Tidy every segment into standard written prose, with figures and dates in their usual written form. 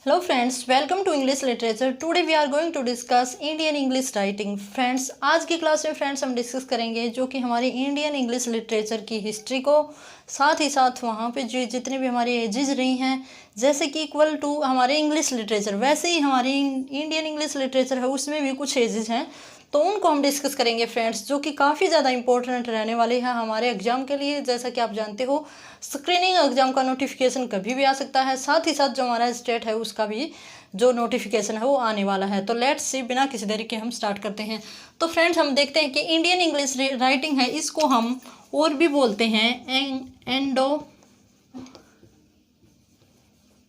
Hello friends, welcome to English Literature. Today we are going to discuss Indian English Writing. Friends, आज की class में friends हम discuss करेंगे जो कि हमारी इंडियन इंग्लिश लिटरेचर की हिस्ट्री को, साथ ही साथ वहाँ पे जो जितने भी हमारी एजेस रही हैं जैसे कि इक्वल टू हमारे इंग्लिश लिटरेचर, वैसे ही हमारी इंडियन इंग्लिश लिटरेचर है उसमें भी कुछ एजेस हैं तो उनको हम डिस्कस करेंगे फ्रेंड्स, जो कि काफ़ी ज़्यादा इंपॉर्टेंट रहने वाले हैं हमारे एग्जाम के लिए। जैसा कि आप जानते हो स्क्रीनिंग एग्जाम का नोटिफिकेशन कभी भी आ सकता है, साथ ही साथ जो हमारा स्टेट है उसका भी जो नोटिफिकेशन है वो आने वाला है। तो लेट्स सी, बिना किसी देरी के हम स्टार्ट करते हैं। तो फ्रेंड्स हम देखते हैं कि इंडियन इंग्लिश राइटिंग है, इसको हम और भी बोलते हैं एंडो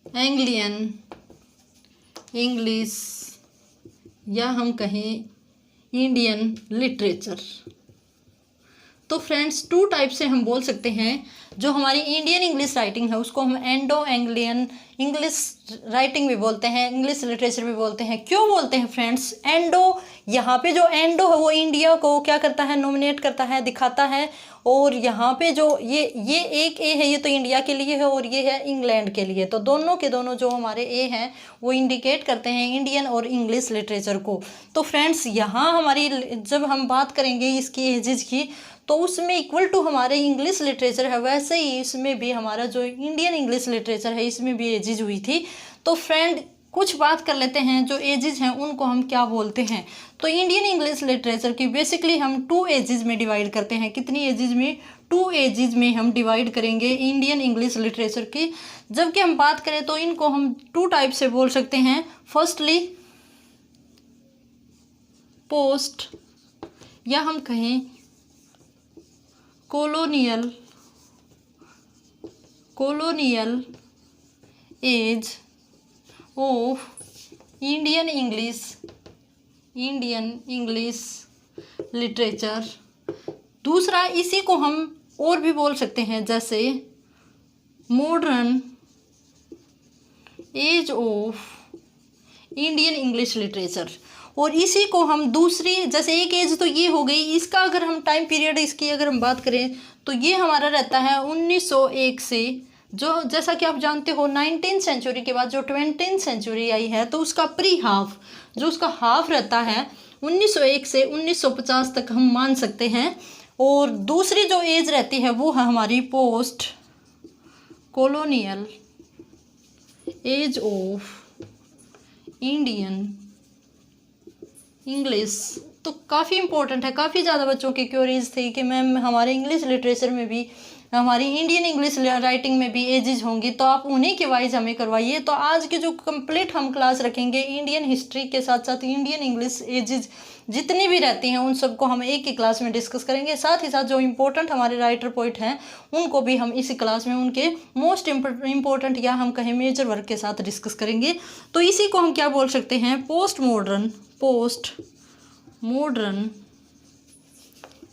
एंग्लियन इंग्लिश, या हम कहें इंडियन लिटरेचर। तो फ्रेंड्स टू टाइप से हम बोल सकते हैं। जो हमारी इंडियन इंग्लिश राइटिंग है उसको हम एंडो एंग्लियन इंग्लिश राइटिंग भी बोलते हैं, इंग्लिश लिटरेचर भी बोलते हैं। क्यों बोलते हैं फ्रेंड्स एंडो? यहाँ पे जो एंडो है वो इंडिया को क्या करता है, नोमिनेट करता है, दिखाता है। और यहाँ पे जो ये एक ए है ये तो इंडिया के लिए है और ये है इंग्लैंड के लिए। तो दोनों के दोनों जो हमारे ए हैं वो इंडिकेट करते हैं इंडियन और इंग्लिश लिटरेचर को। तो फ्रेंड्स यहाँ हमारी जब हम बात करेंगे इसकी एजेस की तो उसमें इक्वल टू हमारे इंग्लिश लिटरेचर है, वैसे ही इसमें भी हमारा जो इंडियन इंग्लिश लिटरेचर है इसमें भी एजेस हुई थी। तो फ्रेंड कुछ बात कर लेते हैं जो एजेस हैं उनको हम क्या बोलते हैं। तो इंडियन इंग्लिश लिटरेचर की बेसिकली हम टू एजेस में डिवाइड करते हैं। कितनी एजेस में? टू एजेस में हम डिवाइड करेंगे इंडियन इंग्लिश लिटरेचर की। जबकि हम बात करें तो इनको हम टू टाइप से बोल सकते हैं। फर्स्टली पोस्ट, या हम कहें colonial age of Indian English literature. दूसरा इसी को हम और भी बोल सकते हैं, जैसे modern age of Indian English literature. और इसी को हम दूसरी, जैसे एक एज तो ये हो गई, इसका अगर हम टाइम पीरियड इसकी अगर हम बात करें तो ये हमारा रहता है 1901 से, जो जैसा कि आप जानते हो 19th सेंचुरी के बाद जो 20th सेंचुरी आई है तो उसका प्री हाफ, जो उसका हाफ रहता है 1901 से 1950 तक हम मान सकते हैं। और दूसरी जो एज रहती है वो है हमारी post colonial age of Indian English. तो काफ़ी इंपॉर्टेंट है, काफ़ी ज़्यादा बच्चों की क्वेरीज थी कि मैम हमारे इंग्लिश लिटरेचर में भी, हमारी इंडियन इंग्लिश राइटिंग में भी एजेस होंगी, तो आप उन्हीं के वाइज हमें करवाइए। तो आज की जो कंप्लीट हम क्लास रखेंगे इंडियन हिस्ट्री के साथ साथ इंडियन इंग्लिश एजेस जितनी भी रहती हैं उन सबको हम एक ही क्लास में डिस्कस करेंगे। साथ ही साथ जो इम्पोर्टेंट हमारे राइटर पोइट हैं उनको भी हम इसी क्लास में उनके मोस्ट इम्पोर्टेंट या हम कहें मेजर वर्क के साथ डिस्कस करेंगे। तो इसी को हम क्या बोल सकते हैं, post modern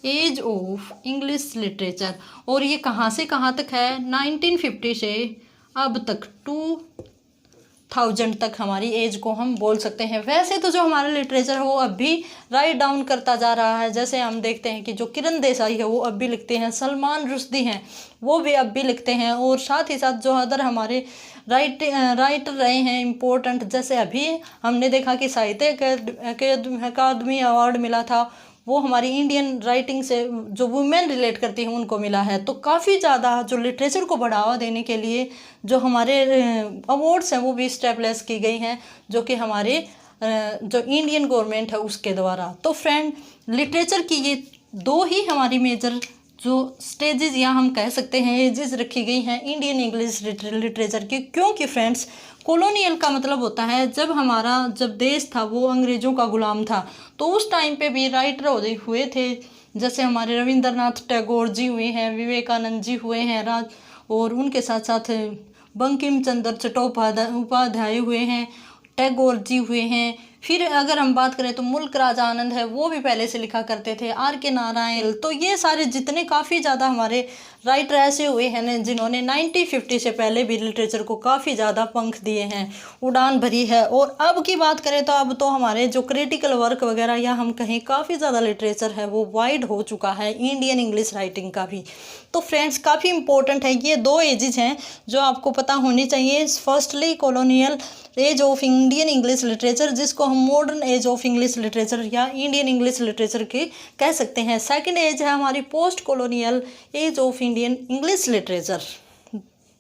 age of English literature. और ये कहाँ से कहाँ तक है? 1950 से अब तक 2000 तक हमारी एज को हम बोल सकते हैं। वैसे तो जो हमारा लिटरेचर है वो अब भी राइट डाउन करता जा रहा है। जैसे हम देखते हैं कि जो किरण देसाई है वो अब भी लिखते हैं, सलमान रुश्दी हैं वो भी अब भी लिखते हैं। और साथ ही साथ जो अदर हमारे राइटर रहे हैं इम्पोर्टेंट, जैसे अभी हमने देखा कि साहित्य अकादमी अवार्ड मिला था, वो हमारी इंडियन राइटिंग से जो वुमेन रिलेट करती हैं उनको मिला है। तो काफ़ी ज़्यादा जो लिटरेचर को बढ़ावा देने के लिए जो हमारे अवार्ड्स हैं वो भी इस्टेब्लिश की गई हैं, जो कि हमारे जो इंडियन गवर्नमेंट है उसके द्वारा। तो फ्रेंड लिटरेचर की ये दो ही हमारी मेजर जो स्टेजेस या हम कह सकते हैं एजेस रखी गई हैं इंडियन इंग्लिश लिटरेचर की। क्योंकि फ्रेंड्स कॉलोनियल का मतलब होता है जब देश था वो अंग्रेज़ों का गुलाम था, तो उस टाइम पे भी राइटर हुए थे। जैसे हमारे रविंद्रनाथ टैगोर जी हुए हैं, विवेकानंद जी हुए हैं, और उनके साथ साथ बंकिम चंद्र चट्टोपाध्याय हुए हैं, टैगोर जी हुए हैं। फिर अगर हम बात करें तो मुल्क राज आनंद है वो भी पहले से लिखा करते थे, R.K. नारायण। तो ये सारे जितने काफ़ी ज़्यादा हमारे राइटर ऐसे हुए हैं जिन्होंने 1950 से पहले भी लिटरेचर को काफ़ी ज़्यादा पंख दिए हैं, उड़ान भरी है। और अब की बात करें तो अब तो हमारे जो क्रिटिकल वर्क वगैरह या हम कहें काफ़ी ज़्यादा लिटरेचर है वो वाइड हो चुका है इंडियन इंग्लिश राइटिंग का भी। तो फ्रेंड्स काफ़ी इंपॉर्टेंट है, ये दो एजेस हैं जो आपको पता होनी चाहिए। Firstly colonial age of Indian English literature, जिसको हम modern age of English literature या इंडियन इंग्लिश लिटरेचर के कह सकते हैं। सेकंड एज है हमारी post colonial age of Indian English literature,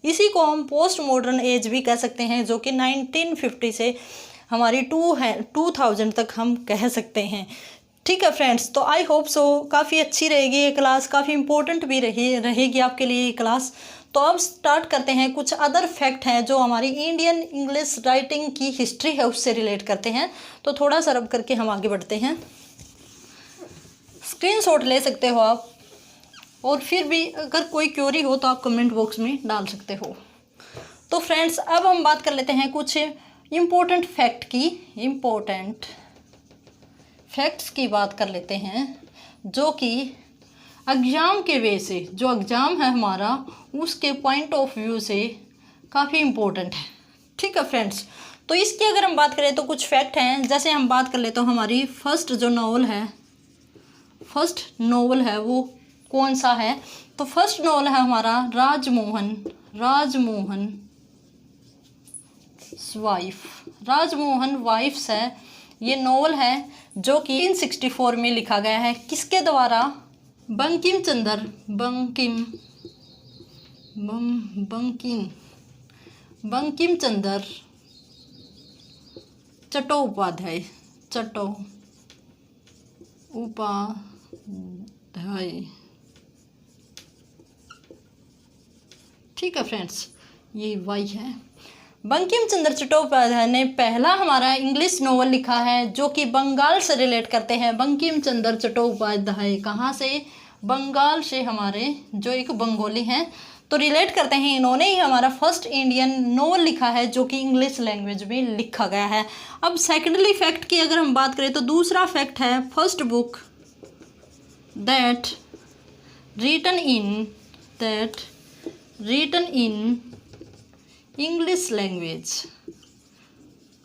इसी को हम पोस्ट मॉडर्न एज भी कह सकते हैं, जो कि 1950 से हमारी 2000 तक हम कह सकते हैं। ठीक है फ्रेंड्स, तो आई होप सो काफ़ी अच्छी रहेगी ये क्लास, काफ़ी इंपॉर्टेंट भी रहेगी आपके लिए ये क्लास। तो अब स्टार्ट करते हैं, कुछ अदर फैक्ट हैं जो हमारी इंडियन इंग्लिश राइटिंग की हिस्ट्री है उससे रिलेट करते हैं। तो थोड़ा सा रब करके हम आगे बढ़ते हैं। स्क्रीनशॉट ले सकते हो आप, और फिर भी अगर कोई क्वेरी हो तो आप कमेंट बॉक्स में डाल सकते हो। तो फ्रेंड्स, अब हम बात कर लेते हैं कुछ इम्पोर्टेंट फैक्ट की, इम्पोर्टेंट फैक्ट्स की बात कर लेते हैं, जो कि एग्ज़ाम के वे से, जो एग्ज़ाम है हमारा उसके पॉइंट ऑफ व्यू से काफ़ी इम्पोर्टेंट है। ठीक है फ्रेंड्स, तो इसकी अगर हम बात करें तो कुछ फैक्ट हैं। जैसे हम बात कर लेते हैं हमारी फर्स्ट नॉवल है वो कौन सा है। तो फर्स्ट नॉवल है हमारा राजमोहन वाइफ्स है। ये नॉवल है जो कि 1964 में लिखा गया है। किसके द्वारा? बंकिम चंद्र चट्टोपाध्याय। ठीक है फ्रेंड्स, ये वाई है। बंकिम चंद्र चट्टोपाध्याय ने पहला हमारा इंग्लिश नॉवल लिखा है जो कि बंगाल से रिलेट करते हैं। बंकिम चंद्र चट्टोपाध्याय कहाँ से? बंगाल से, हमारे जो एक बंगाली हैं, तो रिलेट करते हैं। इन्होंने ही हमारा फर्स्ट इंडियन नॉवल लिखा है जो कि इंग्लिश लैंग्वेज में लिखा गया है। अब सेकेंडली फैक्ट की अगर हम बात करें तो दूसरा फैक्ट है first book that written in English language.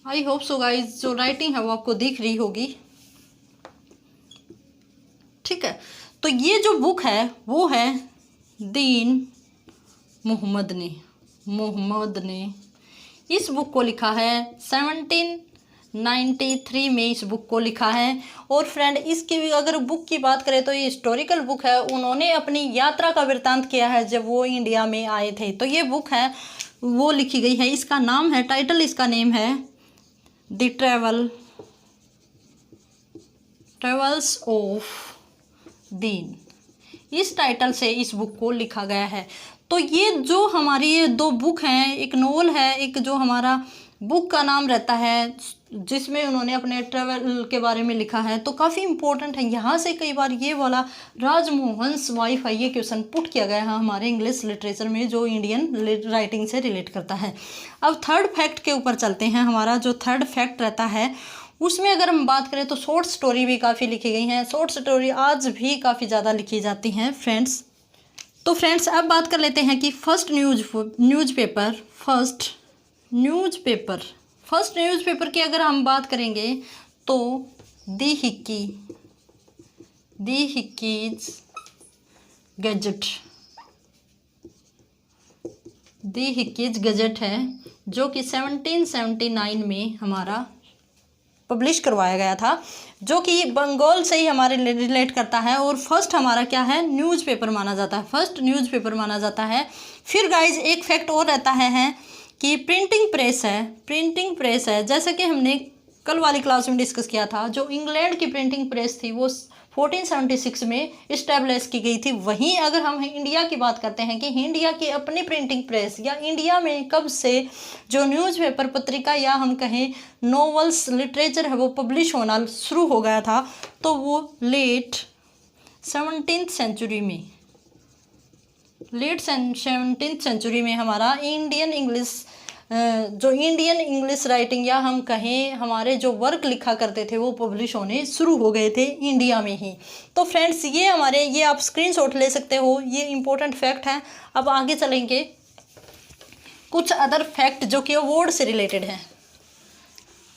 I hope so guys, जो राइटिंग है वो आपको दिख रही होगी। ठीक है, तो ये जो बुक है वो है दीन मोहम्मद ने इस बुक को लिखा है 1793 में इस बुक को लिखा है। और फ्रेंड, इसकी अगर बुक की बात करें तो ये हिस्टोरिकल बुक है। उन्होंने अपनी यात्रा का वृत्तांत किया है जब वो इंडिया में आए थे। तो ये बुक है वो लिखी गई है। इसका नाम है, टाइटल इसका नेम है द ट्रेवल्स ऑफ दीन। इस टाइटल से इस बुक को लिखा गया है। तो ये जो हमारी ये दो बुक हैं, एक नॉवल है, एक जो हमारा बुक का नाम रहता है जिसमें उन्होंने अपने ट्रैवल के बारे में लिखा है, तो काफ़ी इंपॉर्टेंट है। यहाँ से कई बार ये वाला राजमोहन्स वाइफ है, ये क्वेश्चन पुट किया गया है हमारे इंग्लिश लिटरेचर में जो इंडियन राइटिंग से रिलेट करता है। अब थर्ड फैक्ट के ऊपर चलते हैं। हमारा जो थर्ड फैक्ट रहता है उसमें अगर हम बात करें तो शॉर्ट स्टोरी भी काफ़ी लिखी गई हैं। शॉर्ट स्टोरी आज भी काफ़ी ज़्यादा लिखी जाती हैं फ्रेंड्स। तो फ्रेंड्स, अब बात कर लेते हैं कि फर्स्ट न्यूज़पेपर की अगर हम बात करेंगे तो दी हिक्कीज गजट है जो कि 1779 में हमारा पब्लिश करवाया गया था, जो कि बंगाल से ही हमारे रिलेट करता है। और फर्स्ट हमारा क्या है? न्यूज़पेपर माना जाता है, फर्स्ट न्यूज़पेपर माना जाता है। फिर गाइज एक फैक्ट और रहता है कि प्रिंटिंग प्रेस है। जैसे कि हमने कल वाली क्लास में डिस्कस किया था, जो इंग्लैंड की प्रिंटिंग प्रेस थी वो 1476 में इस्टेब्लिश की गई थी। वहीं अगर हम इंडिया की बात करते हैं कि इंडिया की अपनी प्रिंटिंग प्रेस या इंडिया में कब से जो न्यूज़पेपर, पत्रिका या हम कहें नॉवेल्स, लिटरेचर है वो पब्लिश होना शुरू हो गया था, तो वो लेट 17th सेंचुरी में हमारा इंडियन इंग्लिश राइटिंग या हम कहें हमारे जो वर्क लिखा करते थे वो पब्लिश होने शुरू हो गए थे इंडिया में ही। तो फ्रेंड्स, ये आप स्क्रीनशॉट ले सकते हो, ये इम्पोर्टेंट फैक्ट है। अब आगे चलेंगे कुछ अदर फैक्ट जो कि अवार्ड से रिलेटेड है।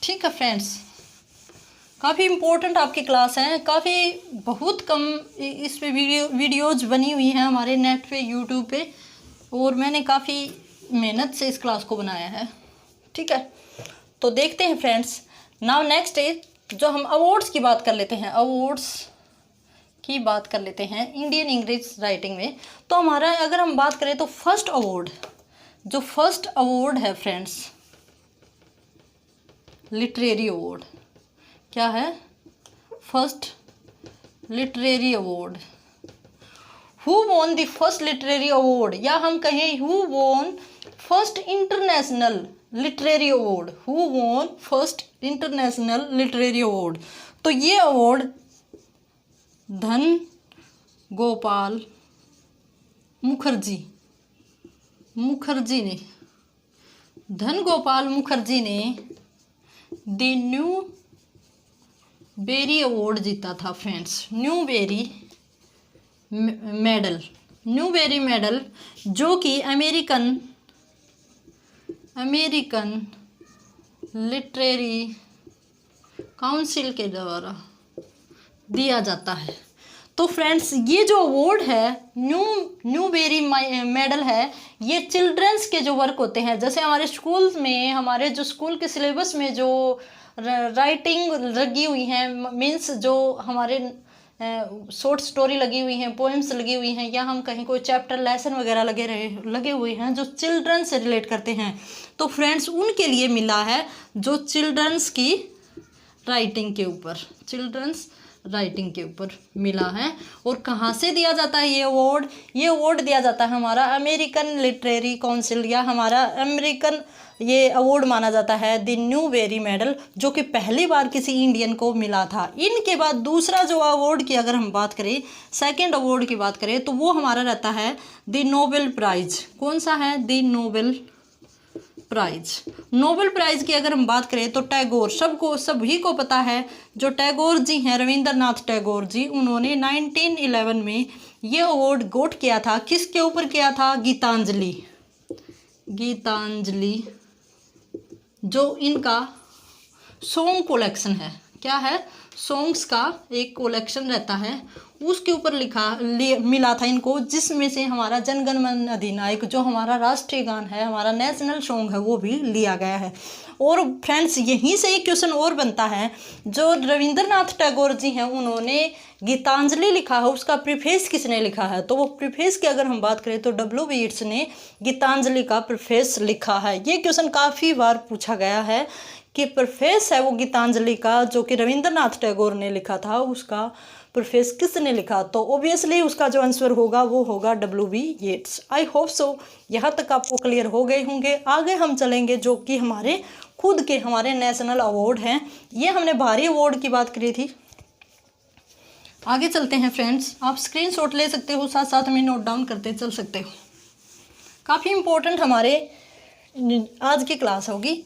ठीक है फ्रेंड्स, काफ़ी इम्पोर्टेंट आपकी क्लास है। बहुत कम इस पे वीडियोज बनी हुई हैं हमारे नेट पे, यूट्यूब पे, और मैंने काफ़ी मेहनत से इस क्लास को बनाया है। ठीक है, तो देखते हैं फ्रेंड्स। नाउ नेक्स्ट इज, जो हम अवार्ड्स की बात कर लेते हैं, अवार्ड्स की बात कर लेते हैं इंडियन इंग्लिश राइटिंग में। तो हमारा अगर हम बात करें तो फर्स्ट अवार्ड, जो फर्स्ट अवार्ड है फ्रेंड्स, लिटरेरी अवार्ड, क्या है? First literary award. Who won the first literary award, या हम कहें who won first international literary award, who won first international literary award. तो ये अवार्ड धन गोपाल मुखर्जी ने, धन गोपाल मुखर्जी ने द न्यू बेरी अवार्ड जीता था फ्रेंड्स। न्यू बेरी मेडल, जो कि अमेरिकन लिटरेरी काउंसिल के द्वारा दिया जाता है। तो फ्रेंड्स ये जो अवार्ड है न्यू बेरी मेडल है, ये चिल्ड्रंस के जो वर्क होते हैं, जैसे हमारे स्कूल्स में, हमारे जो स्कूल के सिलेबस में जो राइटिंग लगी हुई हैं, मीन्स जो हमारे शॉर्ट स्टोरी लगी हुई हैं, पोएम्स लगी हुई हैं, या हम कहीं कोई चैप्टर लेसन वगैरह लगे हुए हैं जो चिल्ड्रन से रिलेट करते हैं, तो फ्रेंड्स उनके लिए मिला है, जो चिल्ड्रंस की राइटिंग के ऊपर, चिल्ड्रंस राइटिंग के ऊपर मिला है। और कहाँ से दिया जाता है ये अवार्ड? ये अवार्ड दिया जाता है हमारा अमेरिकन लिटरेरी काउंसिल, या हमारा अमेरिकन ये अवार्ड माना जाता है द न्यू बेरी मेडल, जो कि पहली बार किसी इंडियन को मिला था। इनके बाद दूसरा जो अवार्ड की अगर हम बात करें, सेकंड अवार्ड की बात करें, तो वो हमारा रहता है द नोबेल प्राइज। कौन सा है? The Nobel prize. Nobel prize की अगर हम बात करें तो टैगोर, सभी को पता है, जो टैगोर जी हैं, रविंद्रनाथ टैगोर जी, उन्होंने 1911 में ये अवार्ड गोट किया था। किसके ऊपर किया था? गीतांजलि, जो इनका सॉन्ग कलेक्शन है। क्या है? सॉन्ग्स का एक कलेक्शन रहता है, उसके ऊपर मिला था इनको, जिसमें से हमारा जनगण मन अधिनायक, जो हमारा राष्ट्रीय गान है, हमारा नेशनल सॉन्ग है, वो भी लिया गया है। और फ्रेंड्स यहीं से एक क्वेश्चन और बनता है, जो रविंद्रनाथ टैगोर जी हैं, उन्होंने गीतांजलि लिखा है, उसका प्रीफेस किसने लिखा है? तो वो प्रीफेस की अगर हम बात करें तो W.B. येट्स ने गीतांजलि का प्रीफेस लिखा है। ये क्वेश्चन काफ़ी बार पूछा गया है कि प्रीफेस है वो गीतांजलि का, जो कि रविंद्रनाथ टैगोर ने लिखा था, उसका प्रीफेस किसने लिखा? तो ऑब्वियसली उसका जो आंसर होगा वो होगा W.B. येट्स। आई होप सो यहाँ तक आपको क्लियर हो गए होंगे। आगे हम चलेंगे, जो कि हमारे खुद के हमारे नेशनल अवार्ड हैं। ये हमने भारी अवार्ड की बात करी थी। आगे चलते हैं फ्रेंड्स, आप स्क्रीनशॉट ले सकते हो, साथ साथ में नोट डाउन करते चल सकते हो। काफ़ी इम्पोर्टेंट हमारे आज की क्लास होगी,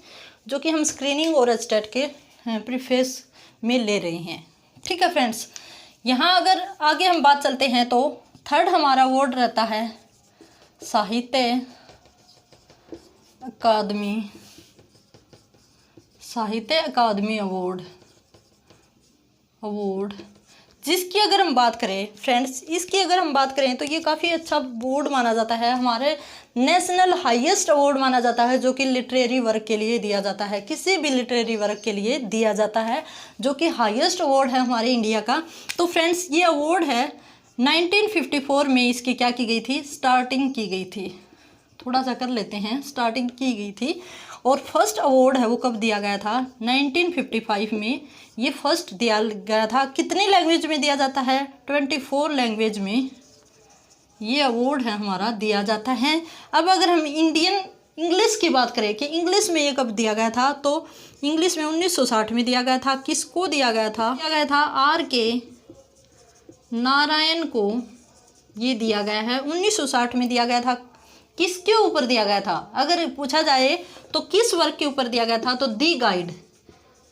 जो कि हम स्क्रीनिंग और एचटेट के प्रीफेस में ले रहे हैं। ठीक है फ्रेंड्स, यहाँ अगर आगे हम बात चलते हैं तो थर्ड हमारा अवार्ड रहता है साहित्य अकादमी अवार्ड, जिसकी अगर हम बात करें फ्रेंड्स, इसकी अगर हम बात करें तो ये काफ़ी अच्छा अवार्ड माना जाता है, हमारे नेशनल हाईएस्ट अवार्ड माना जाता है, जो कि लिटरेरी वर्क के लिए दिया जाता है, किसी भी लिटरेरी वर्क के लिए दिया जाता है, जो कि हाईएस्ट अवार्ड है हमारे इंडिया का। तो फ्रेंड्स ये अवार्ड है 1954 में इसकी क्या की गई थी? स्टार्टिंग की गई थी। थोड़ा सा कर लेते हैं, स्टार्टिंग की गई थी। और फर्स्ट अवार्ड है वो कब दिया गया था? 1955 में ये फर्स्ट दिया गया था। कितनी लैंग्वेज में दिया जाता है? 24 लैंग्वेज में ये अवार्ड है हमारा दिया जाता है। अब अगर हम इंग्लिश की बात करें कि इंग्लिश में ये कब दिया गया था, तो इंग्लिश में 1960 में दिया गया था। किसको दिया गया था? दिया गया था R.K. नारायण को ये दिया गया है, 1960 में दिया गया था। किसके ऊपर दिया गया था? अगर पूछा जाए तो किस वर्क के ऊपर दिया गया था, तो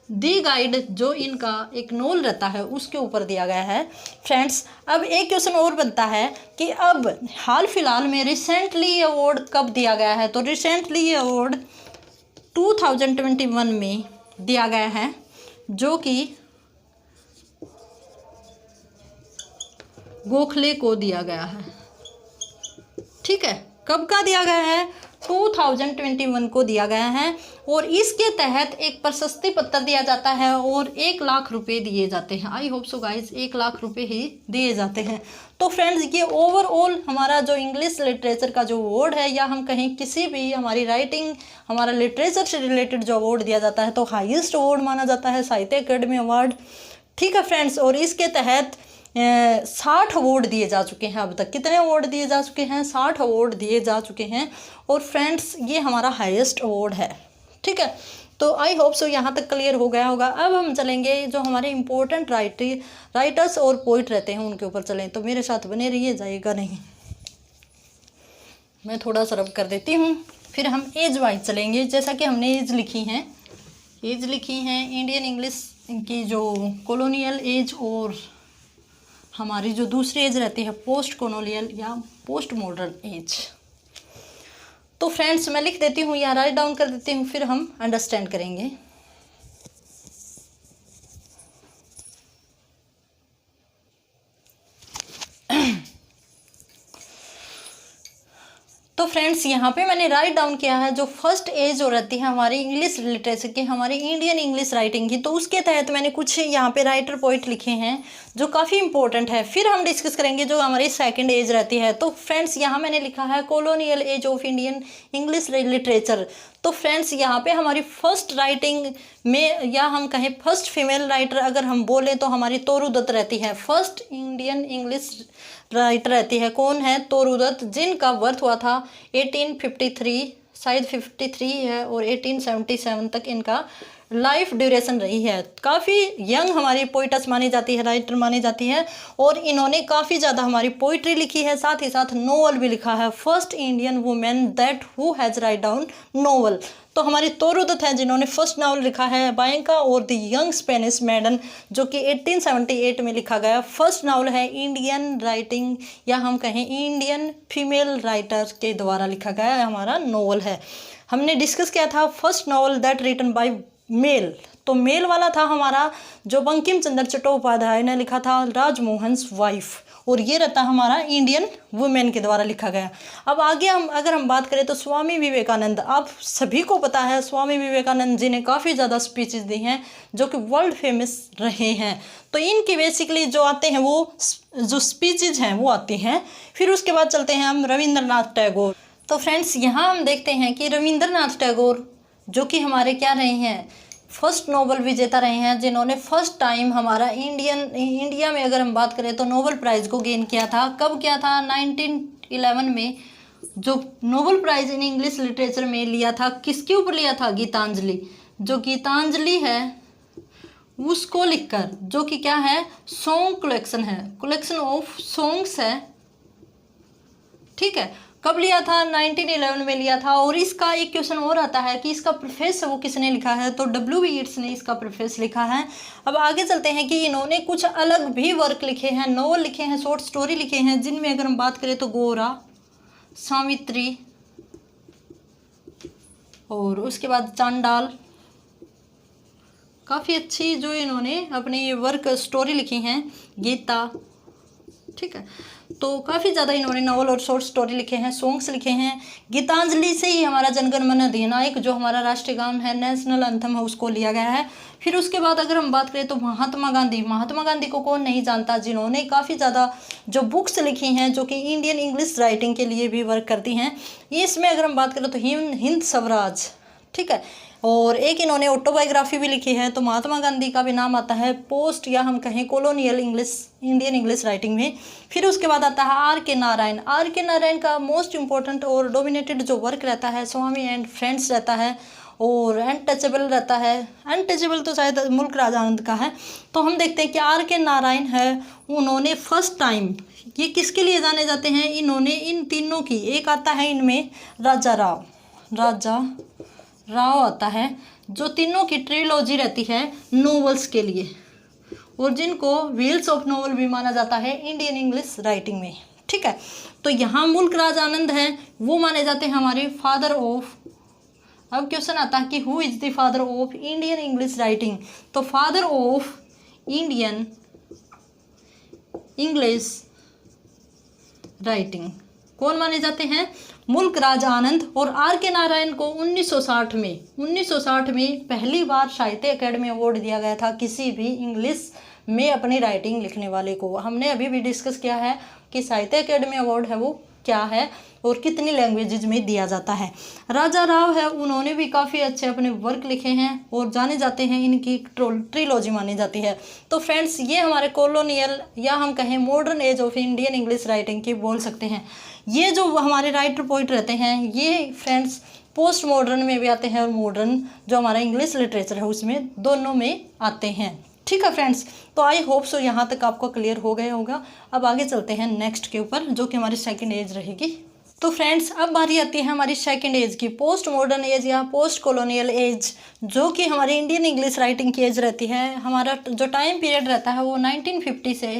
दी गाइड जो इनका एक नॉवल रहता है उसके ऊपर दिया गया है फ्रेंड्स। अब एक क्वेश्चन और बनता है कि अब हाल फिलहाल में रिसेंटली ये अवार्ड कब दिया गया है? तो रिसेंटली ये अवार्ड 2021 में दिया गया है, जो कि गोखले को दिया गया है। ठीक है, कब का दिया गया है? 2021 को दिया गया है। और इसके तहत एक प्रशस्ति पत्र दिया जाता है और 1 लाख रुपए दिए जाते हैं। आई होप सो गाइज 1 लाख रुपए ही दिए जाते हैं। तो फ्रेंड्स, ये ओवरऑल हमारा जो इंग्लिश लिटरेचर का जो अवार्ड है, या हम कहें किसी भी हमारी राइटिंग, हमारा लिटरेचर से रिलेटेड जो अवार्ड दिया जाता है, तो हाईएस्ट अवार्ड माना जाता है साहित्य अकेडमी अवार्ड। ठीक है फ्रेंड्स, और इसके तहत 60 अवार्ड दिए जा चुके हैं। अब तक कितने अवार्ड दिए जा चुके हैं? 60 अवार्ड दिए जा चुके हैं। और फ्रेंड्स, ये हमारा हाईएस्ट अवार्ड है। ठीक है, तो आई होप सो यहाँ तक क्लियर हो गया होगा। अब हम चलेंगे जो हमारे इम्पोर्टेंट राइटर्स और पोइट रहते हैं उनके ऊपर चलें। तो मेरे साथ बने रहिए, जाइएगा नहीं। मैं थोड़ा सा रब कर देती हूँ, फिर हम एज वाइज चलेंगे। जैसा कि हमने एज लिखी हैं इंडियन इंग्लिश की जो कॉलोनियल एज और हमारी जो दूसरी एज रहती है पोस्ट कॉलोनियल या पोस्ट मॉडर्न एज। तो फ्रेंड्स, मैं लिख देती हूँ या राइट डाउन कर देती हूँ, फिर हम अंडरस्टैंड करेंगे। तो फ्रेंड्स, यहाँ पे मैंने राइट डाउन किया है जो फर्स्ट एज जो रहती है हमारी इंग्लिश लिटरेचर की, हमारी इंडियन इंग्लिश राइटिंग की। तो उसके तहत मैंने कुछ यहाँ पे राइटर पोइट लिखे हैं जो काफ़ी इंपॉर्टेंट है। फिर हम डिस्कस करेंगे जो हमारी सेकंड एज रहती है। तो फ्रेंड्स, यहाँ मैंने लिखा है colonial age of Indian English literature. तो फ्रेंड्स, यहाँ पे हमारी फर्स्ट राइटिंग में, या हम कहें फर्स्ट फीमेल राइटर अगर हम बोलें, तो हमारी तोरू दत्त रहती है। फर्स्ट इंडियन इंग्लिश राइटर रहती है। कौन है? तोरू दत्त, जिनका बर्थ हुआ था 1853, शायद 53 है, और 1877 तक इनका लाइफ ड्यूरेशन रही है। काफ़ी यंग हमारी पोइटस मानी जाती है, राइटर मानी जाती है, और इन्होंने काफ़ी ज़्यादा हमारी पोइट्री लिखी है, साथ ही साथ नोवेल भी लिखा है। First Indian women that who has write down novel. तो हमारी तोरू दत्त हैं जिन्होंने फर्स्ट नावल लिखा है बायंका और द यंग स्पेनिश मैडन, जो कि 1878 में लिखा गया। फर्स्ट नावल है इंडियन राइटिंग, या हम कहें इंडियन फीमेल राइटर के द्वारा लिखा गया हमारा नोवेल है। हमने डिस्कस किया था first novel that written by male. तो मेल वाला था हमारा जो बंकिम चंद्र चट्टोपाध्याय ने लिखा था, राजमोहन्स वाइफ, और ये रहता हमारा इंडियन वुमेन के द्वारा लिखा गया। अब आगे अगर हम बात करें तो स्वामी विवेकानंद, आप सभी को पता है स्वामी विवेकानंद जी ने काफ़ी ज़्यादा स्पीचेस दी हैं जो कि वर्ल्ड फेमस रहे हैं। तो इनके बेसिकली जो आते हैं वो जो स्पीचेज हैं वो आती हैं। फिर उसके बाद चलते हैं हम रविंद्रनाथ टैगोर। तो फ्रेंड्स, यहाँ हम देखते हैं कि रविंद्रनाथ टैगोर जो कि हमारे क्या रहे हैं, फर्स्ट नोबेल विजेता रहे हैं, जिन्होंने फर्स्ट टाइम हमारा इंडिया में अगर हम बात करें तो नोबेल प्राइज़ को गेन किया था। कब किया था? 1911 में जो Nobel prize in English literature में लिया था, किसके ऊपर लिया था? गीतांजलि। जो गीतांजलि है उसको लिखकर, जो कि क्या है, सॉन्ग कलेक्शन है, कलेक्शन ऑफ सॉन्ग्स है। ठीक है, कब लिया था? 1911 में लिया था। और इसका एक क्वेश्चन और आता है कि इसका प्रीफेस वो किसने लिखा है? तो W.B. येट्स ने इसका प्रीफेस लिखा है। अब आगे चलते हैं कि इन्होंने कुछ अलग भी वर्क लिखे हैं, नोवेल लिखे हैं, शॉर्ट स्टोरी लिखे हैं, जिनमें अगर हम बात करें तो गोरा, सावित्री, और उसके बाद चांडाल, काफ़ी अच्छी जो इन्होंने अपनी ये वर्क स्टोरी लिखी हैं, गीता। ठीक है, तो काफ़ी ज़्यादा इन्होंने नॉवल और शॉर्ट स्टोरी लिखे हैं, सॉन्ग्स लिखे हैं। गीतांजलि से ही हमारा जनगण मन अधिनायक जो हमारा राष्ट्रीय गान है, नेशनल एंथम है, उसको लिया गया है। फिर उसके बाद अगर हम बात करें तो महात्मा गांधी को कौन नहीं जानता, जिन्होंने काफ़ी ज़्यादा जो बुक्स लिखी हैं जो कि इंडियन इंग्लिश राइटिंग के लिए भी वर्क करती हैं। इसमें अगर हम बात करें तो हिंद स्वराज। ठीक है, और एक इन्होंने ऑटोबायोग्राफी भी लिखी है। तो महात्मा गांधी का भी नाम आता है पोस्ट, या हम कहें कॉलोनियल इंडियन इंग्लिश राइटिंग में। फिर उसके बाद आता है R.K. नारायण। R.K. नारायण का मोस्ट इंपॉर्टेंट और डोमिनेटेड जो वर्क रहता है स्वामी एंड फ्रेंड्स रहता है, और अनटचेबल रहता है। अनटचेबल तो शायद मुल्क राज आनंद का है। तो हम देखते हैं कि R.K. नारायण है, उन्होंने फर्स्ट टाइम, ये किसके लिए जाने जाते हैं? इन्होंने इन तीनों की, एक आता है इनमें राजा राव आता है, जो तीनों की ट्रिलॉजी रहती है नोवेल्स के लिए, और जिनको व्हील्स ऑफ नोवेल भी माना जाता है इंडियन इंग्लिश राइटिंग में। ठीक है, तो यहाँ मुल्क राज आनंद हैं, वो माने जाते हैं हमारे फादर ऑफ। अब क्वेश्चन आता है कि who is the father of Indian English writing? तो father of Indian English writing कौन माने जाते हैं? मुल्क राज आनंद और आर के नारायण को 1960 में पहली बार साहित्य अकेडमी अवार्ड दिया गया था किसी भी इंग्लिश में अपनी राइटिंग लिखने वाले को। हमने अभी भी डिस्कस किया है कि साहित्य अकेडमी अवार्ड है वो क्या है और कितनी लैंग्वेजेज में दिया जाता है। राजा राव है, उन्होंने भी काफ़ी अच्छे अपने वर्क लिखे हैं और जाने जाते हैं, इनकी ट्रिलॉजी मानी जाती है। तो फ्रेंड्स ये हमारे कॉलोनियल या हम कहें modern age of Indian English writing की बोल सकते हैं। ये जो हमारे राइटर पोइट रहते हैं ये फ्रेंड्स पोस्ट मॉडर्न में भी आते हैं और मॉडर्न जो हमारा इंग्लिश लिटरेचर है उसमें दोनों में आते हैं। ठीक है फ्रेंड्स, तो आई होप सो यहाँ तक आपको क्लियर हो गया होगा। अब आगे चलते हैं नेक्स्ट के ऊपर जो कि हमारी सेकंड एज रहेगी। तो फ्रेंड्स अब बारी आती है हमारी सेकंड एज की, पोस्ट मॉडर्न एज या पोस्ट कॉलोनियल एज, जो कि हमारी इंडियन इंग्लिश राइटिंग की एज रहती है। हमारा जो टाइम पीरियड रहता है वो 1950 से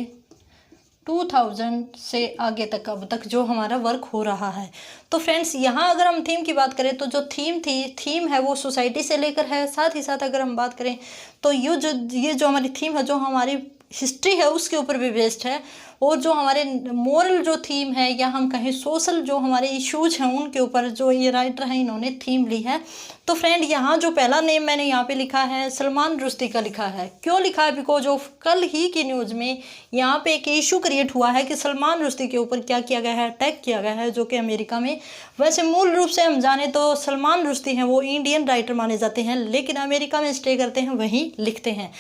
2000 से आगे तक अब तक जो हमारा वर्क हो रहा है। तो फ्रेंड्स यहाँ अगर हम थीम की बात करें तो जो थीम है वो सोसाइटी से लेकर है। साथ ही साथ अगर हम बात करें तो ये जो हमारी थीम है जो हमारी हिस्ट्री है उसके ऊपर भी बेस्ड है, और जो हमारे मोरल जो थीम है या हम कहें सोशल जो हमारे इश्यूज हैं उनके ऊपर जो ये राइटर हैं इन्होंने थीम ली है। तो फ्रेंड यहाँ जो पहला नेम मैंने यहाँ पे लिखा है सलमान रुश्दी का लिखा है। क्यों लिखा है? बिकॉज ऑफ कल ही की न्यूज़ में यहाँ पे एक इशू क्रिएट हुआ है कि सलमान रुश्दी के ऊपर क्या किया गया है, अटैक किया गया है, जो कि अमेरिका में। वैसे मूल रूप से हम जाने तो सलमान रुश्दी हैं वो इंडियन राइटर माने जाते हैं, लेकिन अमेरिका में स्टे करते हैं, वहीं लिखते हैं।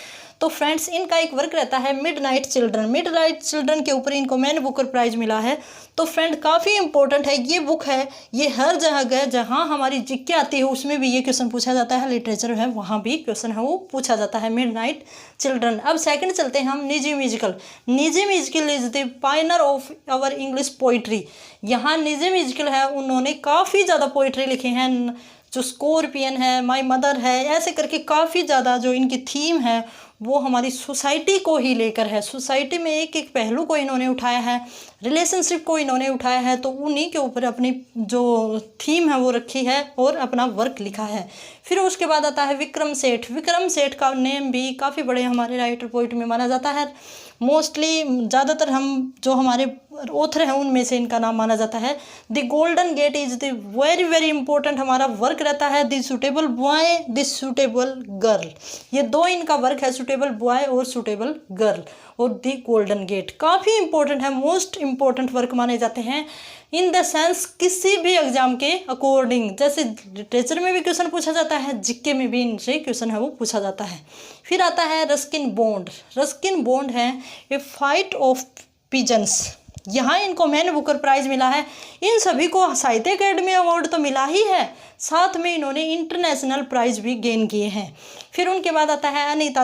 तो फ्रेंड्स इनका एक वर्क रहता है मिडनाइट चिल्ड्रन के ऊपर इनको मैन बुकर प्राइज़ मिला है। तो फ्रेंड काफ़ी इंपॉर्टेंट है ये बुक है, ये हर जगह जहाँ हमारी जीके आती है उसमें भी ये क्वेश्चन पूछा जाता है, लिटरेचर है वहाँ भी क्वेश्चन है वो पूछा जाता है, मिडनाइट चिल्ड्रन। अब सेकंड चलते हैं हम निजी musical is the pioneer of our English poetry. यहाँ निजी म्यूजिकल है, उन्होंने काफ़ी ज़्यादा पोइट्री लिखी हैं, जो स्कॉर्पियन है, माय मदर है, ऐसे करके काफ़ी ज़्यादा जो इनकी थीम है वो हमारी सोसाइटी को ही लेकर है। सोसाइटी में एक एक पहलू को इन्होंने उठाया है, रिलेशनशिप को इन्होंने उठाया है, तो उन्हीं के ऊपर अपनी जो थीम है वो रखी है और अपना वर्क लिखा है। फिर उसके बाद आता है विक्रम सेठ का नेम भी काफ़ी बड़े हमारे राइटर पोइट में माना जाता है। मोस्टली ज़्यादातर हम जो हमारे ऑथर हैं उनमें से इनका नाम माना जाता है। The Golden Gate is the very important हमारा वर्क रहता है। The Suitable Boy, the Suitable Girl, ये दो इनका वर्क है, सूटेबल बॉय और सूटेबल गर्ल। और द गोल्डन गेट काफ़ी इंपॉर्टेंट है, मोस्ट इंपॉर्टेंट वर्क माने जाते हैं इन द सेंस किसी भी एग्जाम के अकॉर्डिंग। जैसे लिटरेचर में भी क्वेश्चन पूछा जाता है, जीके में भी इनसे क्वेश्चन है वो पूछा जाता है। फिर आता है रस्किन बॉन्ड है ए फाइट ऑफ पिजन्स, यहाँ इनको मैन बुकर प्राइज़ मिला है। इन सभी को साहित्य अकेडमी अवार्ड तो मिला ही है, साथ में इन्होंने इंटरनेशनल प्राइज़ भी गेन किए हैं। फिर उनके बाद आता है अनीता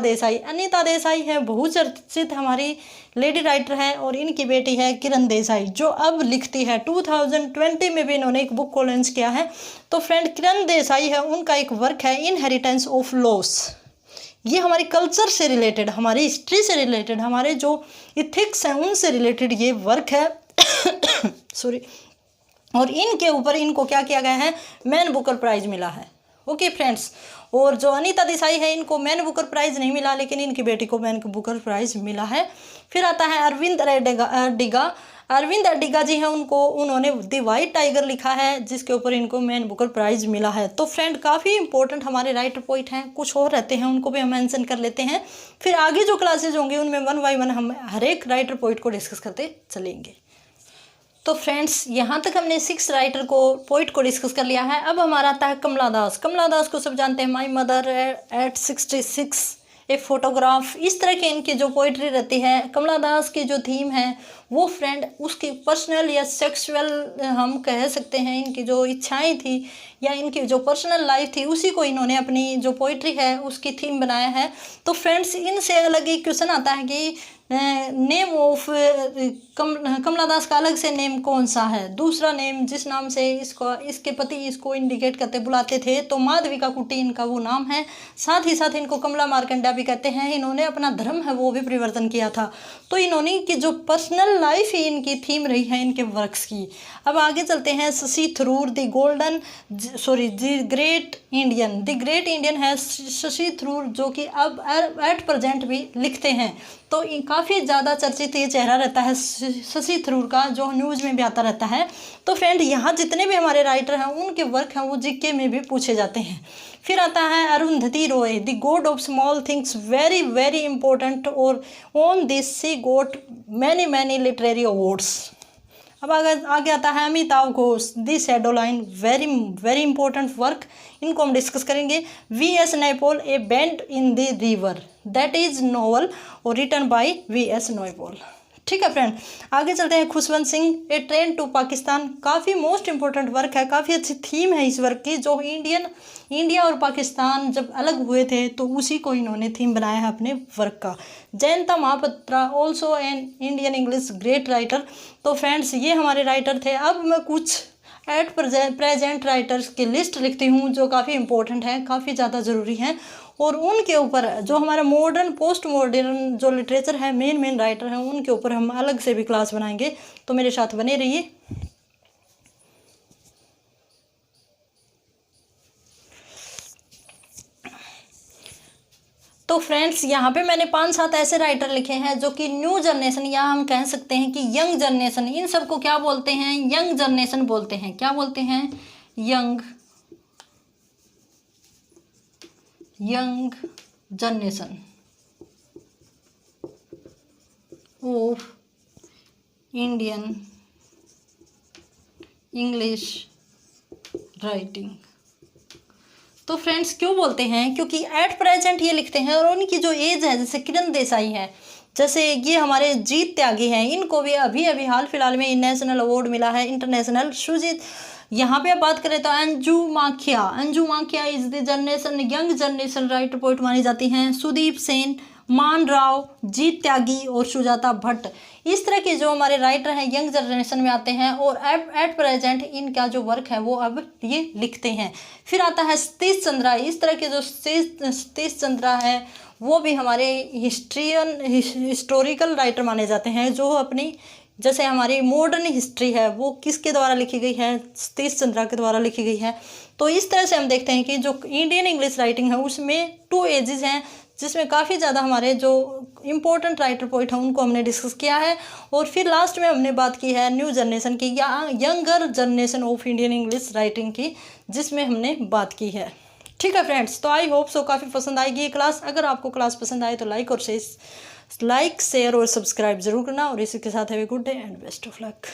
देसाई है बहुचर्चित हमारी लेडी राइटर है, और इनकी बेटी है किरण देसाई जो अब लिखती है। 2020 में भी इन्होंने एक बुक को लॉन्च किया है। तो फ्रेंड किरण देसाई है, उनका एक वर्क है इनहेरिटेंस ऑफ लॉस। ये हमारी कल्चर से रिलेटेड, हमारी हिस्ट्री से रिलेटेड, हमारे जो इथिक्स हैं उनसे रिलेटेड ये वर्क है सॉरी। और इनके ऊपर इनको क्या किया गया है, मैन बुकर प्राइज़ मिला है। ओके फ्रेंड्स, और जो अनीता देसाई है इनको मैन बुकर प्राइज़ नहीं मिला, लेकिन इनकी बेटी को मैन बुकर प्राइज़ मिला है। फिर आता है अरविंद अडिगा जी हैं, उन्होंने द वाइट टाइगर लिखा है जिसके ऊपर इनको मैन बुकर प्राइज़ मिला है। तो फ्रेंड काफ़ी इंपॉर्टेंट हमारे राइटर पोइट हैं, कुछ और रहते हैं उनको भी हम मेंशन कर लेते हैं। फिर आगे जो क्लासेज होंगे उनमें 1 बाय 1 हम हर एक राइटर पोइट को डिस्कस करते चलेंगे। तो फ्रेंड्स यहाँ तक हमने 6 राइटर पोइट को डिस्कस कर लिया है। अब हमारा आता है कमला दास को सब जानते हैं, my mother eight 66, a photograph, इस तरह के इनकी जो पोइट्री रहती है। कमला दास की जो थीम है वो फ्रेंड उसकी पर्सनल या सेक्सुअल हम कह सकते हैं, इनकी जो इच्छाएं थी या इनकी जो पर्सनल लाइफ थी उसी को इन्होंने अपनी जो पोइट्री है उसकी थीम बनाया है। तो फ्रेंड्स इनसे अलग एक क्वेश्चन आता है कि नेम ऑफ कमला दास का अलग से नेम कौन सा है, दूसरा नेम जिस नाम से इसके पति इसको इंडिकेट करते बुलाते थे तो माधविका कुट्टी इनका वो नाम है। साथ ही साथ इनको कमला मार्कंडा भी कहते हैं। इन्होंने अपना धर्म है वो भी परिवर्तन किया था। तो इन्होंने की जो पर्सनल लाइफ ही इनकी थीम रही है इनके वर्क्स की। अब आगे चलते हैं Shashi Tharoor, the great Indian है शशि थरूर, जो कि अब एट प्रेजेंट भी लिखते हैं। तो काफ़ी काफ़ी ज़्यादा चर्चित ये चेहरा रहता है शशि थरूर का, जो न्यूज़ में भी आता रहता है। तो फ्रेंड यहाँ जितने भी हमारे राइटर हैं उनके वर्क हैं वो जीके में भी पूछे जाते हैं। फिर आता है Arundhati Roy, the god of small things, very very important, और on this she got many literary awards. अब आगे आता है Amitabh Ghosh, the shadow line, very very important work, इनको हम डिस्कस करेंगे। V S. Naipaul, a bend in the river, that is novel और written by V S. Naipaul. ठीक है फ्रेंड, आगे चलते हैं। Khushwant Singh, a train to Pakistan, काफ़ी मोस्ट इंपॉर्टेंट वर्क है, काफ़ी अच्छी थीम है इस वर्क की, जो इंडिया और पाकिस्तान जब अलग हुए थे तो उसी को इन्होंने थीम बनाया है अपने वर्क का। Jayanta Mahapatra, also an Indian English great writer. तो फ्रेंड्स ये हमारे राइटर थे। अब मैं कुछ एट प्रेजेंट राइटर्स की लिस्ट लिखती हूँ जो काफ़ी इंपॉर्टेंट है, काफ़ी ज़्यादा ज़रूरी हैं, और उनके ऊपर जो हमारा मॉडर्न पोस्ट मॉडर्न जो लिटरेचर है, मेन राइटर हैं, उनके ऊपर हम अलग से भी क्लास बनाएंगे। तो मेरे साथ बने रहिए। तो फ्रेंड्स यहाँ पे मैंने 5-7 ऐसे राइटर लिखे हैं जो कि न्यू जनरेशन, या हम कह सकते हैं कि यंग जनरेशन, इन सबको क्या बोलते हैं, यंग जनरेशन बोलते हैं। क्या बोलते हैं? Young generation of Indian English writing. तो फ्रेंड्स क्यों बोलते हैं? क्योंकि एट प्रेजेंट ये लिखते हैं और उनकी जो एज है, जैसे किरण देसाई है, जैसे ये हमारे जीत त्यागी हैं, इनको भी अभी हाल फिलहाल में नेशनल अवार्ड मिला है, इंटरनेशनल। सुजीत, यहाँ पे आप बात करें तो Anju Makhija is the generation, young generation writer poet मानी जाती हैं। सुदीप सेन, मान राव, जीत त्यागी और सुजाता भट्ट, इस तरह के जो हमारे राइटर हैं यंग जनरेशन में आते हैं, और एट प्रेजेंट इनका जो वर्क है वो अब ये लिखते हैं। फिर आता है सतीश चंद्रा, इस तरह के जो सतीश चंद्रा है वो भी हमारे हिस्टोरिकल राइटर माने जाते हैं, जो अपनी जैसे हमारी मॉडर्न हिस्ट्री है वो किसके द्वारा लिखी गई है? सतीश चंद्रा के द्वारा लिखी गई है। तो इस तरह से हम देखते हैं कि जो इंडियन इंग्लिश राइटिंग है उसमें 2 एजेस हैं, जिसमें काफ़ी ज़्यादा हमारे जो इम्पोर्टेंट राइटर पोइट हैं उनको हमने डिस्कस किया है। और फिर लास्ट में हमने बात की है न्यू जनरेशन की, या younger generation of Indian English writing की, जिसमें हमने बात की है। ठीक है फ्रेंड्स, तो आई होप सो काफ़ी पसंद आएगी ये क्लास। अगर आपको क्लास पसंद आए तो लाइक शेयर और सब्सक्राइब जरूर करना, और इसी के साथ have a good day and best of luck.